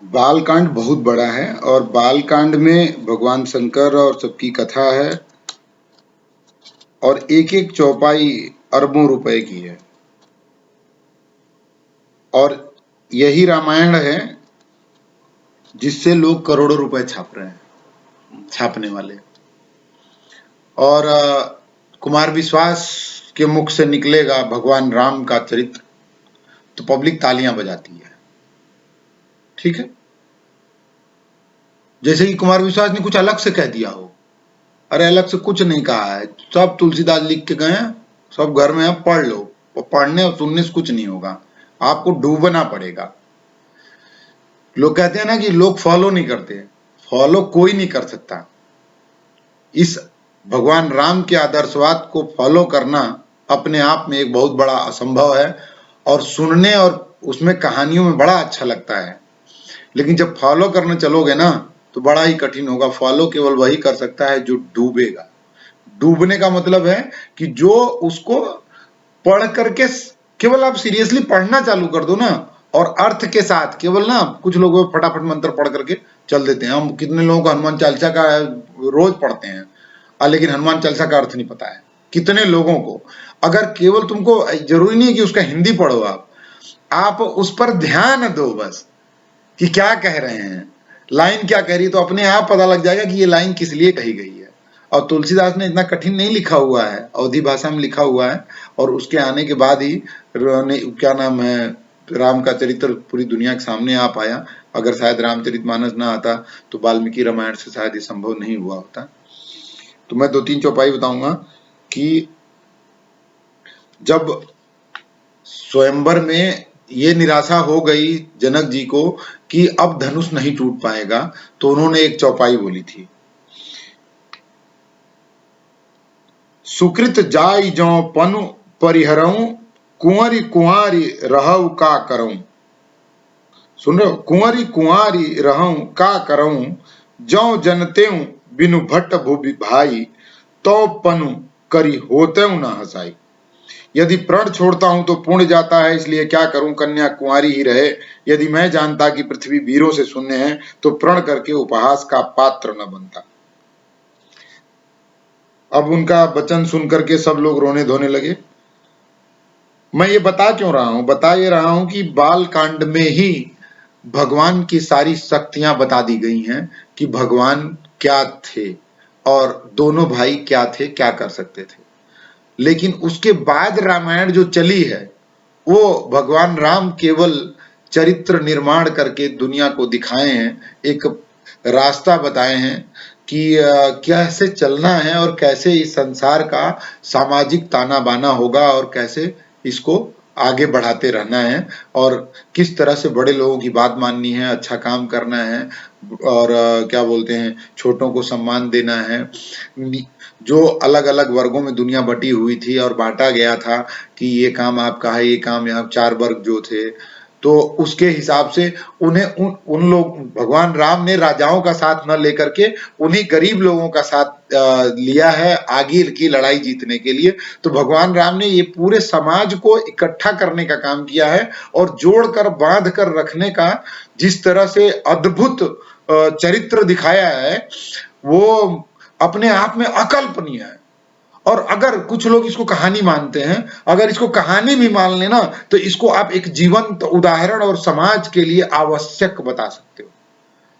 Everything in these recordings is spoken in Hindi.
बालकांड बहुत बड़ा है और बालकांड में भगवान शंकर और सबकी कथा है और एक एक चौपाई अरबों रुपए की है। और यही रामायण है जिससे लोग करोड़ों रुपए छाप रहे हैं, छापने वाले। और कुमार विश्वास के मुख से निकलेगा भगवान राम का चरित्र तो पब्लिक तालियां बजाती है। ठीक है, जैसे कि कुमार विश्वास ने कुछ अलग से कह दिया हो। अरे अलग से कुछ नहीं कहा है, सब तुलसीदास लिख के गए हैं, सब घर में अब पढ़ लो। और पढ़ने और सुनने से कुछ नहीं होगा, आपको डूबना पड़ेगा। लोग कहते हैं ना कि लोग फॉलो नहीं करते, फॉलो कोई नहीं कर सकता। इस भगवान राम के आदर्शवाद को फॉलो करना अपने आप में एक बहुत बड़ा असंभव है। और सुनने और उसमें कहानियों में बड़ा अच्छा लगता है, लेकिन जब फॉलो करने चलोगे ना तो बड़ा ही कठिन होगा। फॉलो केवल वही कर सकता है जो डूबेगा। डूबने का मतलब है कि जो उसको पढ़ करके केवल आप सीरियसली पढ़ना चालू कर दो ना, और अर्थ के साथ। केवल ना कुछ लोग फटाफट मंत्र पढ़ करके चल देते हैं। हम कितने लोगों को हनुमान चालीसा का रोज पढ़ते हैं, लेकिन हनुमान चालीसा का अर्थ नहीं पता है कितने लोगों को। अगर केवल तुमको, जरूरी नहीं है कि उसका हिंदी पढ़ो, आप उस पर ध्यान दो बस कि क्या कह रहे हैं, लाइन क्या कह रही है, तो अपने आप पता लग जाएगा कि ये लाइन किस लिए कही गई है। और तुलसीदास ने इतना कठिन नहीं लिखा हुआ है, अवधी भाषा में लिखा हुआ है। और उसके आने के बाद ही क्या नाम है, राम का चरित्र पूरी दुनिया के सामने आ पाया। अगर शायद रामचरितमानस ना आता तो वाल्मीकि रामायण से शायद ये संभव नहीं हुआ होता। तो मैं 2-3 चौपाई बताऊंगा कि जब स्वयंवर में ये निराशा हो गई जनक जी को कि अब धनुष नहीं टूट पाएगा, तो उन्होंने एक चौपाई बोली थी, सुकृत जाई जौ पनु परिहरऊं, कुंवरी कुंवारी रहऊ का करऊं। सुन रहे हो, कुंवरी कुंवारी रहऊं का करऊं, जौ जनतेऊ बिनु भट्ट भुवि भाई, तो पनु करी होते न हसाई। यदि प्रण छोड़ता हूं तो पुण्य जाता है, इसलिए क्या करूं, कन्या कुंवारी ही रहे। यदि मैं जानता कि पृथ्वी वीरों से शून्य है तो प्रण करके उपहास का पात्र न बनता। अब उनका वचन सुनकर के सब लोग रोने धोने लगे। मैं ये बता क्यों रहा हूं, बता ये रहा हूं कि बाल कांड में ही भगवान की सारी शक्तियां बता दी गई हैं कि भगवान क्या थे और दोनों भाई क्या थे, क्या कर सकते थे। लेकिन उसके बाद रामायण जो चली है वो भगवान राम केवल चरित्र निर्माण करके दुनिया को दिखाए हैं, एक रास्ता बताए हैं कि कैसे चलना है और कैसे इस संसार का सामाजिक ताना बाना होगा और कैसे इसको आगे बढ़ाते रहना है और किस तरह से बड़े लोगों की बात माननी है, अच्छा काम करना है और क्या बोलते हैं, छोटों को सम्मान देना है। जो अलग अलग वर्गों में दुनिया बटी हुई थी और बांटा गया था कि ये काम आपका है, ये काम यहाँ, 4 वर्ग जो थे, तो उसके हिसाब से उन्हें उन लोग, भगवान राम ने राजाओं का साथ न लेकर के उन्हीं गरीब लोगों का साथ लिया है आगे की लड़ाई जीतने के लिए। तो भगवान राम ने ये पूरे समाज को इकट्ठा करने का काम किया है और जोड़कर बांध कर रखने का जिस तरह से अद्भुत चरित्र दिखाया है वो अपने आप में अकल्पनीय है। और अगर कुछ लोग इसको कहानी मानते हैं, अगर इसको कहानी भी मान लेना तो इसको आप एक जीवंत उदाहरण और समाज के लिए आवश्यक बता सकते हो।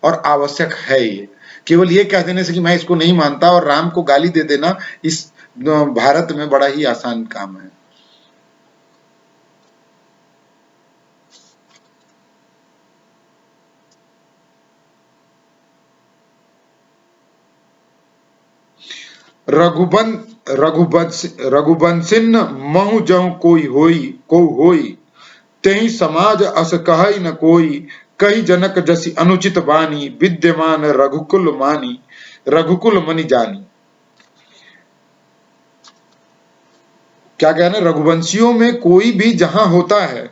और आवश्यक है ये, केवल ये कह देने से कि मैं इसको नहीं मानता और राम को गाली दे देना इस भारत में बड़ा ही आसान काम है। रघुबंशिन महु जौ कोई होई को होई, तेहि समाज अस कहई न कोई, कही जनक जसी अनुचित बानी, विद्यमान रघुकुल मानी, रघुकुल मनि जानी। क्या कहना, रघुवंशियों में कोई भी जहां होता है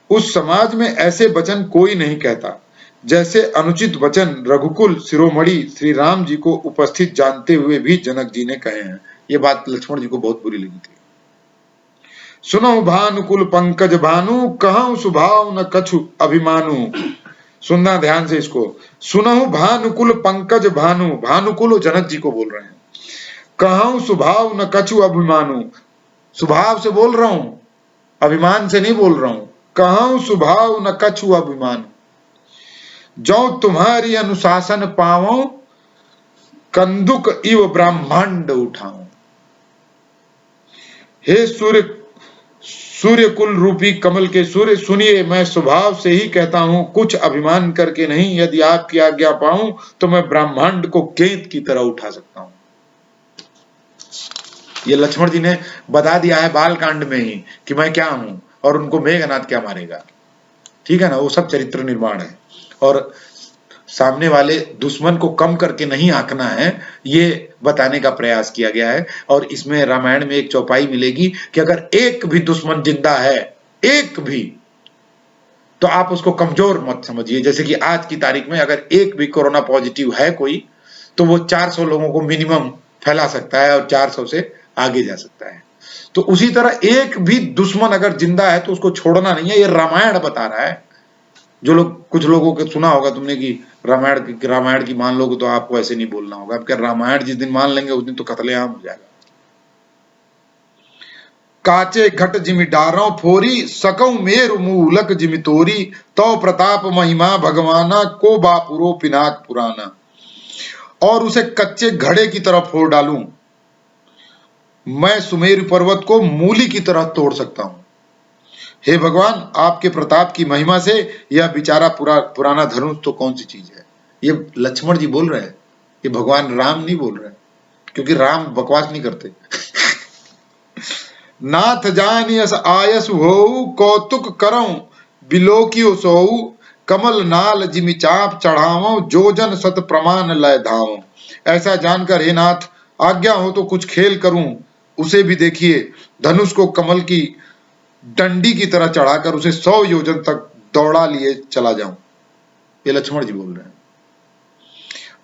उस समाज में ऐसे वचन कोई नहीं कहता जैसे अनुचित वचन रघुकुल शिरोमणि श्री राम जी को उपस्थित जानते हुए भी जनक जी ने कहे हैं। ये बात लक्ष्मण जी को बहुत बुरी लगी थी। सुनो भानुकुल पंकज भानु, कहूं सुभाव न कछु अभिमानु, सुनना ध्यान से इसको। सुनहु भानुकुल पंकज भानु, भानुकुल जनक जी को बोल रहे हैं। कहूं स्वभाव न कछु अभिमानु, स्वभाव से बोल रहा हूं, अभिमान से नहीं बोल रहा हूं। कहूं स्वभाव न कछु अभिमानु, जो तुम्हारी अनुशासन पावो, कंदुक इव ब्रह्मांड उठाऊं। हे सूर्य कुल रूपी कमल के सूर्य, सुनिए, मैं स्वभाव से ही कहता हूं, कुछ अभिमान करके नहीं। यदि आपकी आज्ञा पाऊं तो मैं ब्रह्मांड को गेंद की तरह उठा सकता हूं। ये लक्ष्मण जी ने बता दिया है बालकांड में ही कि मैं क्या हूं और उनको मेघनाद क्या मारेगा। ठीक है ना, वो सब चरित्र निर्माण है। और सामने वाले दुश्मन को कम करके नहीं आंकना है, ये बताने का प्रयास किया गया है। और इसमें रामायण में एक चौपाई मिलेगी कि अगर एक भी दुश्मन जिंदा है, एक भी, तो आप उसको कमजोर मत समझिए। जैसे कि आज की तारीख में अगर एक भी कोरोना पॉजिटिव है कोई, तो वो 400 लोगों को मिनिमम फैला सकता है और 400 से आगे जा सकता है। तो उसी तरह एक भी दुश्मन अगर जिंदा है तो उसको छोड़ना नहीं है, ये रामायण बता रहा है। जो लोग, कुछ लोगों के सुना होगा तुमने कि रामायण की मान लोगे तो आपको ऐसे नहीं बोलना होगा। अब क्या रामायण जिस दिन मान लेंगे उस दिन तो कत्लेआम हो जाएगा। काचे घट जिमि डारों फोरी, सकौ मेरु मूलक जिमि तोरी, तो प्रताप महिमा भगवाना, को बापुरो पिनाक पुराना। और उसे कच्चे घड़े की तरह फोड़ डालूं, मैं सुमेरु पर्वत को मूली की तरह तोड़ सकता हूं। हे भगवान, आपके प्रताप की महिमा से यह बेचारा पुराना धनुष तो कौन सी चीज है। ये लक्ष्मण जी बोल रहे हैं, ये भगवान राम नहीं बोल रहे, क्योंकि राम बकवास नहीं करते। नाथ जानियस आयस हो, कौतुक करऊं बिलोकियो सोऊ, कमल नाल जिमि चाप चढ़ावो, जो जन सत प्रमाण लय धावो। ऐसा जानकर हे नाथ, आज्ञा हो तो कुछ खेल करूं, उसे भी देखिए। धनुष को कमल की डंडी की तरह चढ़ाकर उसे 100 योजन तक दौड़ा लिए चला जाऊं। ये लक्ष्मण जी बोल रहे हैं।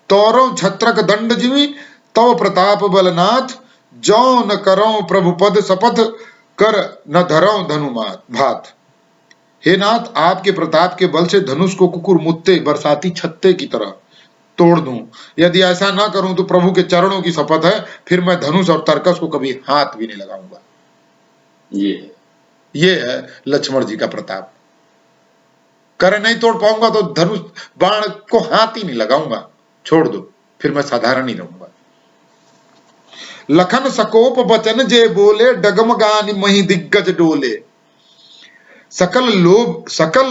तौरो छत्रक दंड जिमि, तव प्रताप बलनाथ, जो न करो प्रभु पद शपथ, कर न धरो धनु भात। हे नाथ, आपके प्रताप के बल से धनुष को कुकुर मुत्ते बरसाती छत्ते की तरह तोड़ दूं। यदि ऐसा ना करूं तो प्रभु के चरणों की शपथ है, फिर मैं धनुष और तरकस को कभी हाथ भी नहीं लगाऊंगा। ये है लक्ष्मण जी का प्रताप। कर नहीं तोड़ पाऊंगा तो धनुष बाण को हाथ ही नहीं लगाऊंगा, छोड़ दो, फिर मैं साधारण ही रहूंगा। लखन सकोप बचन जे बोले, डगमगान मही दिग्गज डोले। सकल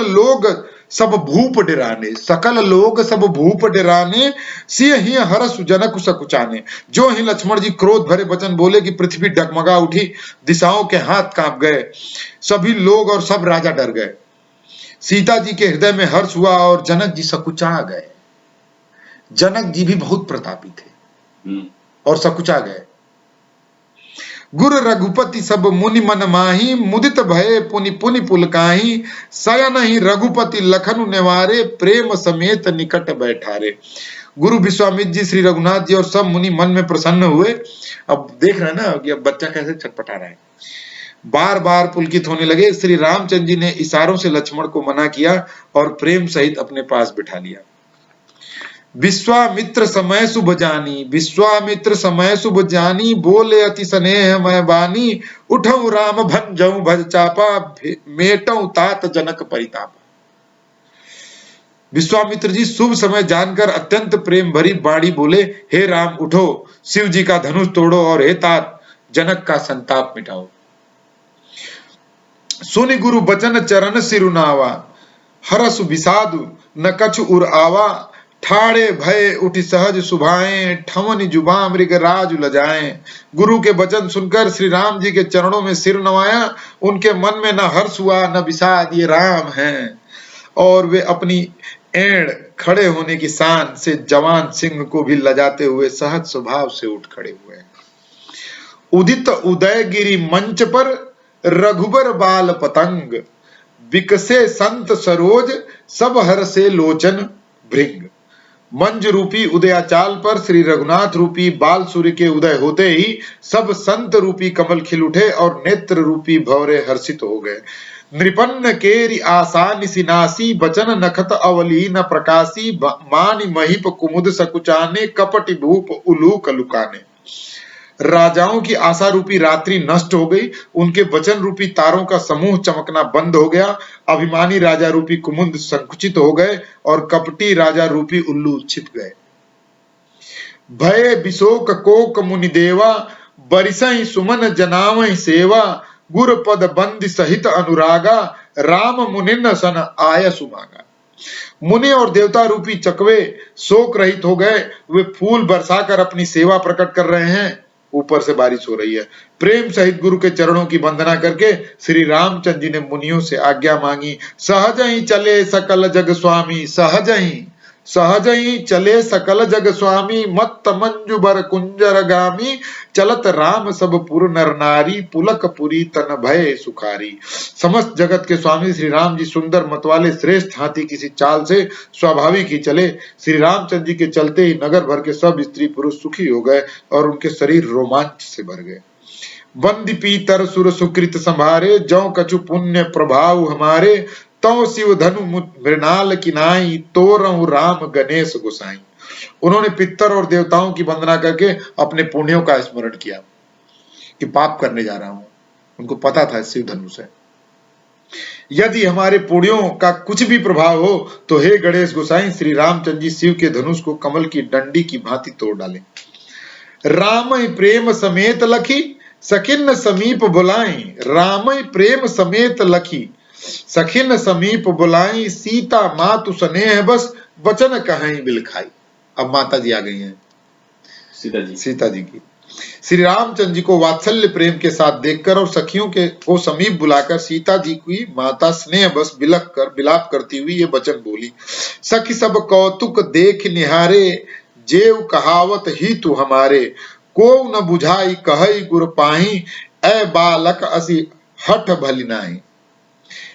लोग सब भूप डराने, सकल लोग सब भूप डराने, सिय ही हरस जनक सकुचाने। जो ही लक्ष्मण जी क्रोध भरे वचन बोले कि पृथ्वी डगमगा उठी, दिशाओं के हाथ कांप गए, सभी लोग और सब राजा डर गए। सीता जी के हृदय में हर्ष हुआ और जनक जी सकुचा गए। जनक जी भी बहुत प्रतापी थे और सकुचा गए। गुरु रघुपति सब मुनि मन माही, मुदित भये पुनि पुनि पुलकाही, सयन ही रघुपति लखनु निवारे, प्रेम समेत निकट बैठारे। गुरु विश्वामित्र जी, श्री रघुनाथ जी और सब मुनि मन में प्रसन्न हुए। अब देख रहे हैं ना कि अब बच्चा कैसे छटपटा रहा है। बार बार पुलकित होने लगे। श्री रामचंद्र जी ने इशारों से लक्ष्मण को मना किया और प्रेम सहित अपने पास बिठा लिया। विश्वामित्र समय शुभ जानी, विश्वामित्र समय शुभ जानी, बोले अति स्नेह मय बानी, उठऊ राम भंजऊ भज चापा, मेटऊ तात जनक परितापा। विश्वामित्र जी शुभ समय जानकर अत्यंत प्रेम भरी बाणी बोले, हे राम उठो, शिव जी का धनुष तोड़ो और हे तात जनक का संताप मिटाओ। सुनि गुरु बचन चरण सिरुनावा, हरसु विषादु न कछु उर आवा, ठाड़े भय उठी सहज सुभाएं, ठमन जुबा मृग राज लजाएं। गुरु के वचन सुनकर श्री राम जी के चरणों में सिर नवाया। उनके मन में न हर्ष हुआ न विषाद, ये राम हैं। और वे अपनी एड़ खड़े होने की शान से जवान सिंह को भी लजाते हुए सहज स्वभाव से उठ खड़े हुए। उदित उदयगिरी मंच पर रघुबर बाल पतंग, विकसे संत सरोज सब हर से लोचन भृंग। मंज रूपी उदयाचाल पर श्री रघुनाथ रूपी बाल सूर्य के उदय होते ही सब संत रूपी कमल खिल उठे और नेत्र रूपी भौरे हर्षित हो गए। नृपन्न केरि आसानि सिनासी बचन नखत अवलीन प्रकाशी मानि महिप कुमुद सकुचाने कपटि भूप उलूक लुकाने। राजाओं की आशा रूपी रात्रि नष्ट हो गई, उनके वचन रूपी तारों का समूह चमकना बंद हो गया, अभिमानी राजा रूपी कुमुद संकुचित हो गए और कपटी राजा रूपी उल्लू छिप गए। भय बिशोक कोक मुनि देवा बरिसहि सुमन जनावहि सेवा गुर पद बंदी सहित अनुरागा राम मुनिन सन आय सुमागा। मुनि और देवता रूपी चकवे शोक रहित हो गए, वे फूल बरसाकर अपनी सेवा प्रकट कर रहे हैं। ऊपर से बारिश हो रही है। प्रेम सहित गुरु के चरणों की वंदना करके श्री रामचंद्र जी ने मुनियों से आज्ञा मांगी। सहज ही चले सकल जग स्वामी, सहज ही चले सकल जग स्वामी, मत्त मंजु बर कुंजर गामी, चलत राम सब पुर नर नारी, पुलक पुरी तन भय सुखारी। समस्त जगत के स्वामी श्री राम जी सुंदर मतवाले श्रेष्ठ हाथी किसी चाल से स्वाभाविक ही चले। श्री रामचंद्र जी के चलते ही नगर भर के सब स्त्री पुरुष सुखी हो गए और उनके शरीर रोमांच से भर गए। बंदी पीतर सुर सुकृत संभारे, जौ कछु पुण्य प्रभाव हमारे, तौ शिव धनु मृणाल किनाई, तोरहु राम गणेश गोसाई। उन्होंने पितर और देवताओं की वंदना करके अपने पुण्यों का स्मरण किया कि पाप करने जा रहा हूं। उनको पता था शिव धनु से यदि हमारे पुण्यों का कुछ भी प्रभाव हो तो हे गणेश गोसाई, श्री रामचंद्र जी शिव के धनुष को कमल की डंडी की भांति तोड़ डाले। राम प्रेम समेत लखी सखिन समीप बुलाई, राम प्रेम समेत लखी सखिन समीप बुलाई, सीता मातु स्नेह बस वचन कहीं बिलखाई। अब माता जी आ गई हैं, सीता जी की। श्री रामचंद्र जी को वात्सल्य प्रेम के साथ देखकर और सखियों को समीप बुलाकर सीता जी की माता स्नेह बस बिलाप करती हुई ये वचन बोली। सखी सब कौतुक देख निहारे, जेव कहावत ही तू हमारे, को न बुझाई कहई गुर पाही, ए बालक असी हठ भली नाही।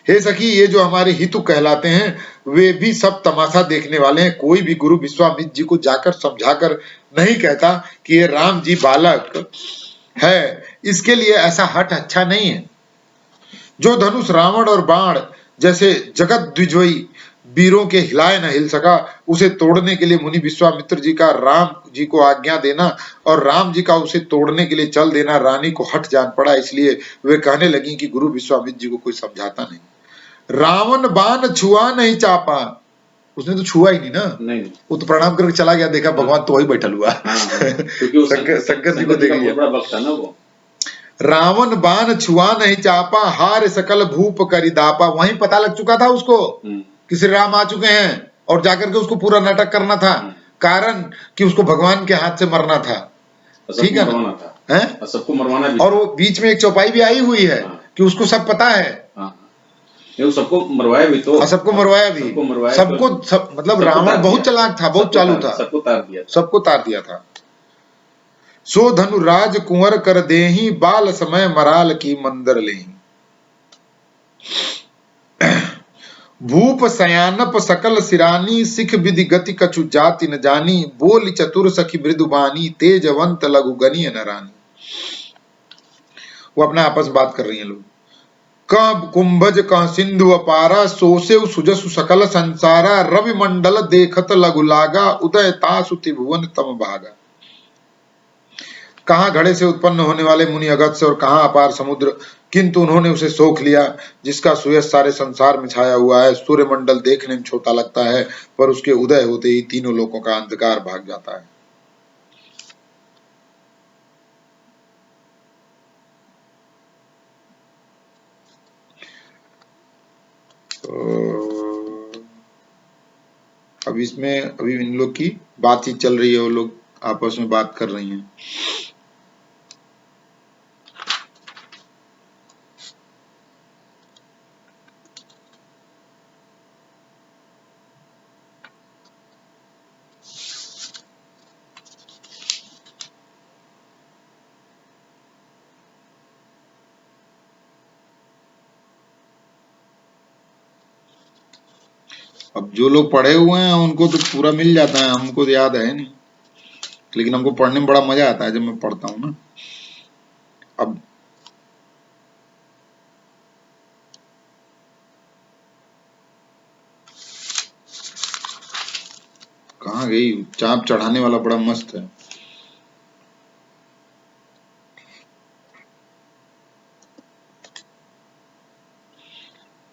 हे सखी, ये जो हमारे हितु कहलाते हैं वे भी सब तमाशा देखने वाले हैं। कोई भी गुरु विश्वामित्र जी को जाकर समझाकर नहीं कहता कि ये राम जी बालक है, इसके लिए ऐसा हठ अच्छा नहीं है। जो धनुष रावण और बाण जैसे जगत द्विजयी वीरों के हिलाए न हिल सका, उसे तोड़ने के लिए मुनि विश्वामित्र जी का राम जी को आज्ञा देना और राम जी का उसे तोड़ने के लिए चल देना रानी को हट जान पड़ा। इसलिए वे कहने लगी कि गुरु विश्वामित्र जी को कोई समझाता नहीं। रावण बाण छुआ नहीं चापा, उसने तो छुआ ही नहीं ना, नहीं। वो तो प्रणाम करके चला गया, देखा भगवान तो वही बैठल हुआ। शंकर जी को देख लिया। रावण बाण छुआ नहीं चापा, हार सकल भूप करी दापा। वहीं पता लग चुका था उसको कि श्री राम आ चुके हैं और जाकर के उसको पूरा नाटक करना था, कारण कि उसको भगवान के हाथ से मरना था। ठीक है ना, सबको मरवाना भी। और वो बीच में एक चौपाई भी आई हुई है कि उसको सब पता है, सबको मरवाया भी, तो सबको मरवाया भी, सबको मतलब रावण बहुत चालाक था, बहुत चालू था, सबको तार दिया था। सो धनु राज कुंवर कर देही, बाल समय मराल की मंदर लेही। भूप सयानप सकल सिरानी, सिख विधि गति कछु जाति न जानी, बोल चतुर सखी मृदुबानी, तेजवंत लघु गनीय न रानी। वो अपना आपस बात कर रही हैं लोग। कब कुंभज कह सिंधु अपारा, सोसेव सुजसु सकल संसारा, रवि मंडल देखत लघु लागा, उदय तासु त्रिभुवन तम भागा। कहाँ घड़े से उत्पन्न होने वाले मुनि अगस्त्य और कहाँ अपार समुद्र, किंतु उन्होंने उसे सोख लिया जिसका सुयश सारे संसार में छाया हुआ है। सूर्य मंडल देखने में छोटा लगता है पर उसके उदय होते ही तीनों लोकों का अंधकार भाग जाता है। अब इसमें अभी इन लोग की बातचीत चल रही है, वो लोग आपस में बात कर रही हैं। अब जो लोग पढ़े हुए हैं उनको तो पूरा मिल जाता है, हमको तो याद है नहीं, लेकिन हमको पढ़ने में बड़ा मजा आता है जब मैं पढ़ता हूँ ना। अब कहाँ गई? चाप चढ़ाने वाला बड़ा मस्त है।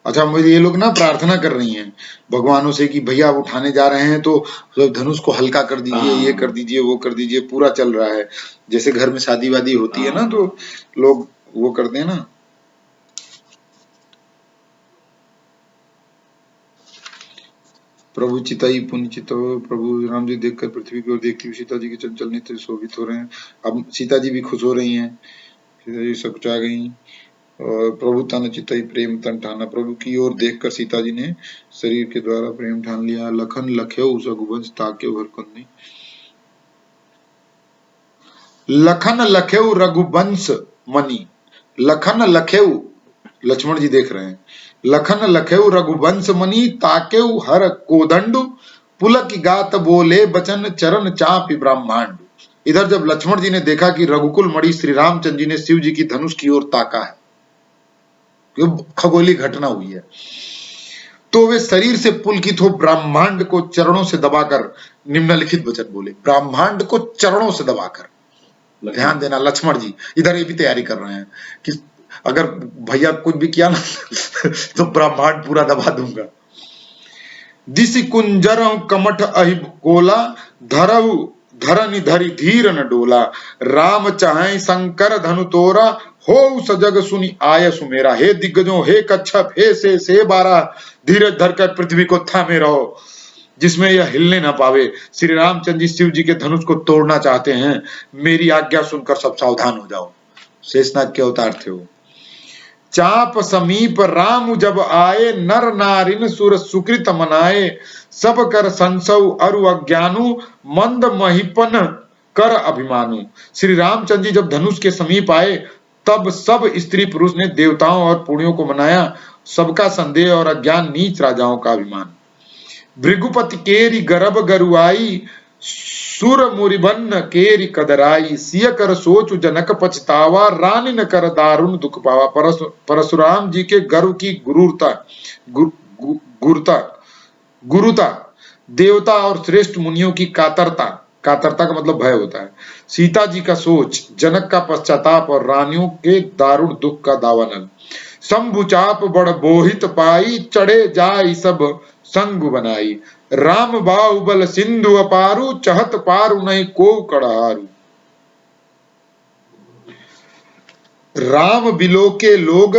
अच्छा, मुझे ये लोग ना प्रार्थना कर रही हैं भगवानों से कि भैया आप उठाने जा रहे हैं तो धनुष को हल्का कर दीजिए, ये कर दीजिए, वो कर दीजिए। पूरा चल रहा है, जैसे घर में शादी वादी होती है ना, तो लोग वो करते हैं ना। प्रभु चिताई पुण्य चित हो। प्रभु राम जी देखकर पृथ्वी की ओर देखती हुई सीता जी के चंचल नेत्र शोभित हो रहे हैं। अब सीता जी भी खुश हो रही हैं, सीता जी सकुचा गई। और प्रभु तन चितई प्रेम तन ठाना, प्रभु की ओर देखकर सीता जी ने शरीर के द्वारा प्रेम ठान लिया। लखन लख्यो रघुवंश ताक्यो भरकुंदी, लखन लख्यो रघुवंश मणि। लखन लख्यो, लक्ष्मण जी देख रहे हैं। लखन लख्यो रघुवंश मणि ताक्यो हर कोदंड, पुलक गात बोले बचन चरण चापि ब्रह्मांड। इधर जब लक्ष्मण जी ने देखा कि रघुकुल मणि श्री रामचंद्र जी ने शिव जी की धनुष की ओर ताका है, खगोलीय घटना हुई है, तो वे शरीर से पुलकित हो ब्रह्मांड को चरणों से दबाकर निम्नलिखित वचन बोले। ब्रह्मांड को चरणों से दबाकर, ध्यान देना लक्ष्मण जी इधर ये भी तैयारी कर रहे हैं कि अगर भैया कुछ भी किया ना तो ब्रह्मांड पूरा दबा दूंगा। दिशि कुंजर कमठ अहिब कोला, धरऊ धरनि धरि धीर न डोला। राम चाहे शंकर धनु तोरा, हो सजग सुनी आय सुमेरा। हे दिग्गजों, हे कच्छप, हे से बारह, धीरज धरकर पृथ्वी को थामे रहो, जिसमें यह हिलने ना पावे। श्री रामचंद्र जी शिव जी के धनुष को तोड़ना चाहते हैं, मेरी आज्ञा सुनकर सब सावधान हो जाओ। शेषनाग के अवतार थे वो। चाप समीप राम जब आए, नर नारिन सुर सुकृत मनाए। सब कर संसव अरु अज्ञानु, मंद महिपन कर अभिमानु। श्री रामचंद्र जी जब धनुष के समीप आए, तब सब स्त्री पुरुष ने देवताओं और पुण्यों को मनाया। सबका संदेह और अज्ञान नीच राजाओं का अभिमान। भृगुपति केरी गर्भ गरुआई, सुर मुरिबन्न केरी कदराई। सिय कर सोचु जनक पछतावा, रानी न कर दारुण दुख पावा। परशुराम जी के गर्व की गुरुता, देवता और श्रेष्ठ मुनियों की कातरता, कातरता का मतलब भय होता है। सीता जी का सोच, जनक का पश्चाताप और रानियों के दारुण दुख का दावानल। शंभुचाप बड़ बोहित पाई, चढ़े जाई सब संग बनाई। राम बाहुबल सिंधु अपारू, चहत पारु नहीं को कड़ारू। राम बिलो के लोग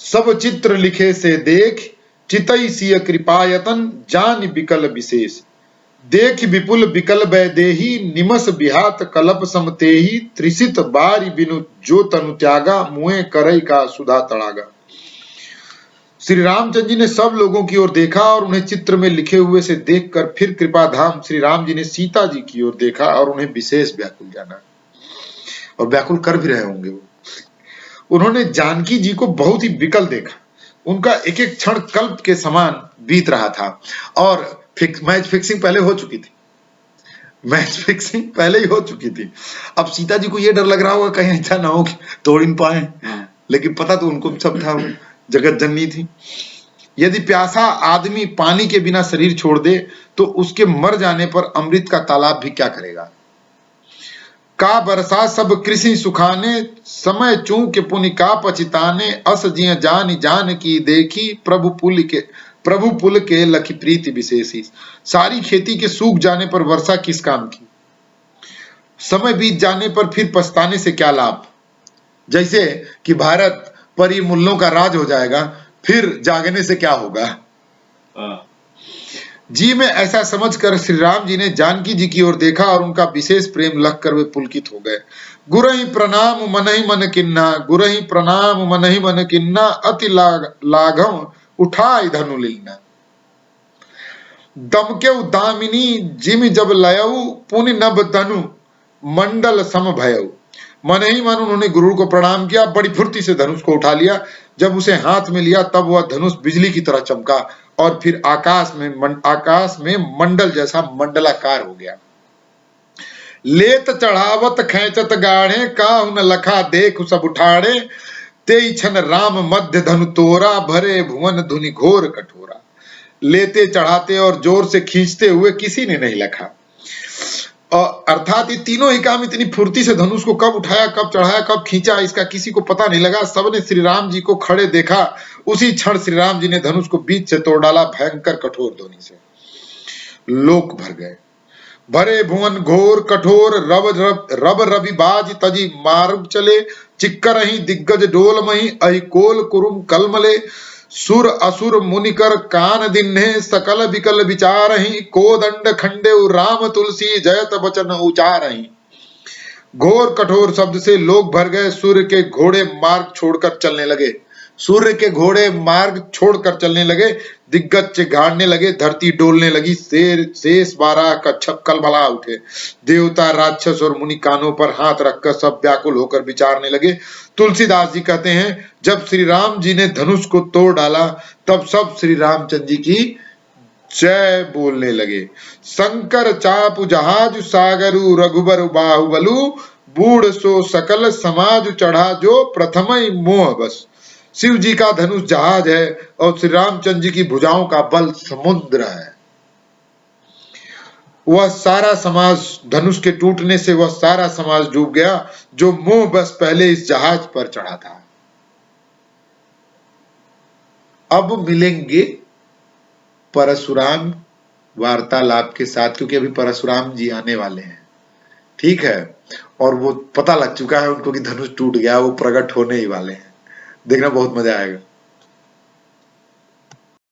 सब चित्र लिखे से देख, चितई सिय कृपायतन जान बिकल विशेष। देख विपुल बिकल वैदेही, निमस बिहात कलप समतेही। त्रिसित बारी बिनु जो तनु त्यागा, मुए करई का सुधा तड़ागा। श्री रामचंद्र जी ने सब लोगों की ओर देखा और उन्हें चित्र में लिखे हुए से देखकर फिर कृपाधाम श्री राम जी ने सीता जी की ओर देखा और उन्हें विशेष व्याकुल जाना, और व्याकुल कर भी रहे होंगे वो। उन्होंने जानकी जी को बहुत ही विकल देखा। उनका एक एक क्षण कल्प के समान बीत रहा था। और मैच फिक्सिंग पहले हो चुकी थी, मैच फिक्सिंग पहले ही हो चुकी थी। अब सीता जी को यह डर लग रहा होगा कहीं ऐसा ना हो कि तोड़ ही पाए, लेकिन पता तो उनको सब था, जगत जननी थी। यदि प्यासा आदमी पानी के बिना शरीर छोड़ दे तो उसके मर जाने पर अमृत का तालाब भी क्या करेगा। का बरसा सब कृषि सुखाने, समय चूक पुनि का पचिताने। अस जिय जान जान की देखी, प्रभु पुल के लखी प्रीति विशेषी। सारी खेती के सूख जाने पर वर्षा किस काम की, समय बीत जाने पर फिर पछताने से क्या लाभ। जैसे कि भारत पर ये मुल्लों का राज हो जाएगा, फिर जागने से क्या होगा। जी में ऐसा समझकर श्री राम जी ने जानकी जी की ओर देखा और उनका विशेष प्रेम लखकर वे पुलकित हो गए। गुरहि प्रणाम मनहि मन किन्ना, गुरहि प्रणाम मनहि मन किन्ना। अति लाघव उठाई धनु लीना। दमकेउ दामिनी जिमि जब लयऊ, पुनि नभ धनु मंडल सम भयऊ। मन ही मन उन्होंने गुरु को प्रणाम किया, बड़ी फुर्ती से धनुष को उठा लिया। जब उसे हाथ में लिया तब वह धनुष बिजली की तरह चमका और फिर आकाश में मंडल जैसा मंडलाकार हो गया। लेत चढ़ावत खैचत गाढ़े, काहु न लखा देख सब उठाड़े। तेई छन राम मध्य धनु तोरा, भरे भुवन धुनि घोर कठोरा। लेते चढ़ाते और जोर से खींचते हुए किसी ने नहीं लखा। अर्थात ये तीनों ही काम इतनी फुर्ती से धनुष को कब उठाया, कब चढ़ाया, कब खींचा, इसका किसी को पता नहीं लगा। सबने श्री राम जी को खड़े देखा। उसी क्षण श्री राम जी ने धनुष को बीच से तोड़ डाला, भयंकर कठोर ध्वनि से। लोक भर गए। भरे भुवन घोर कठोर, रब रवि बाज तजी मार्ग चले, चिक्कर ही दिग्गज डोल मही, अहिकोल कुरुम कलमले, सुर असुर मुनिकर कान दिन्हे, सकल विकल विचार ही, कोदंड खंडे राम तुलसी जयत बचन उचार ही। घोर कठोर शब्द से लोग भर गए। सूर्य के घोड़े मार्ग छोड़कर चलने लगे। सूर्य के घोड़े मार्ग छोड़कर चलने लगे। दिग्गज चिघाड़ने लगे, धरती डोलने लगी, शेष 12 कच्छप कलबला उठे। देवता, राक्षस और मुनि कानों पर हाथ रखकर सब व्याकुल होकर विचारने लगे। तुलसीदास जी कहते हैं, जब श्री राम जी ने धनुष को तोड़ डाला तब सब श्री रामचंद्र जी की जय बोलने लगे। शंकर चापु जहाज सागरु, रघुबर बाहुबलु, बूढ़ सो सकल समाज चढ़ा, जो प्रथम मोह बस। शिव जी का धनुष जहाज है और श्री रामचंद्र जी की भुजाओं का बल समुद्र है। वह सारा समाज, धनुष के टूटने से वह सारा समाज डूब गया जो मोह बस पहले इस जहाज पर चढ़ा था। अब मिलेंगे परशुराम वार्तालाप के साथ, क्योंकि अभी परशुराम जी आने वाले हैं, ठीक है। और वो पता लग चुका है उनको कि धनुष टूट गया, वो प्रकट होने ही वाले हैं। देखना बहुत मजा आएगा।